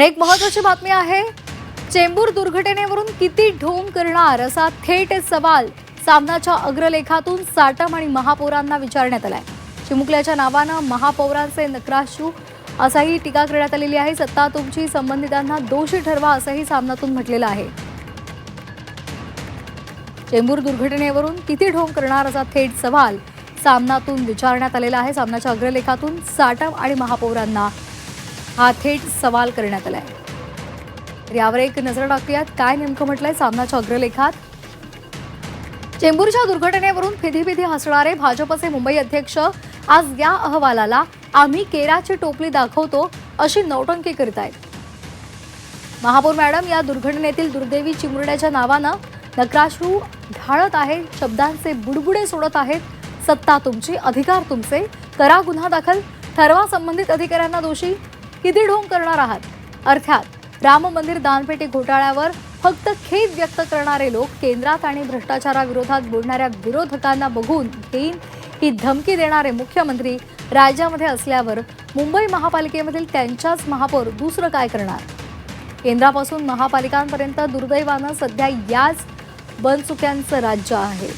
एक महत्त्वाची बातमी आहे। चेंबूर दुर्घटनेवरून किती ढोंग करणार असा थेट सवाल सामनाच्या अग्रलेखातून साटम आणि महापौरांना विचारण्यात आलाय। चिमुकल्याच्या नावानं महापौरांचे नक्राशू असाही टीका करण्यात आलेली आहे। सत्ता तुमची, संबंधितांना दोषी ठरवा असंही सामनातून म्हटलेलं आहे। चेंबूर दुर्घटनेवरून किती ढोंग करणार असा थेट सवाल सामनातून विचारण्यात आलेला आहे। सामनाच्या अग्रलेखातून साटम आणि महापौरांना हा थेट सवाल करण्यात आलाय। तर यावर एक नजर टाकूयात काय नेमकं म्हटलंय सामनाच्या अग्रलेखात। चेंबूरच्या दुर्घटनेवरून फिदी हसणारे भाजपचे मुंबई अध्यक्ष आज या अहवालाला आम्ही केराची टोपली दाखवतो अशी नौटंकी करतायत। महापौर मॅडम या दुर्घटनेतील दुर्दैवी चिमुरड्याच्या नावानं नक्राश्रू ढाळत आहेत, शब्दांचे बुडबुडे सोडत आहेत। सत्ता तुमची, अधिकार तुमचे, करा गुन्हा दाखल, ठरवा संबंधित अधिकाऱ्यांना दोषी। किती ढोंग करणार आहात? अर्थात राम मंदिर दानपेटी घोटाळ्यावर फक्त खेद व्यक्त करणारे लोक केंद्रात आणि भ्रष्टाचाराविरोधात बोलणाऱ्या विरोधकांना बघून घेईन ही धमकी देणारे मुख्यमंत्री राज्यामध्ये असल्यावर मुंबई महापालिकेमधील त्यांच्याच महापौर दुसरं काय करणार? केंद्रापासून महापालिकांपर्यंत दुर्दैवानं सध्या याच बनचुक्यांचं राज्य आहे।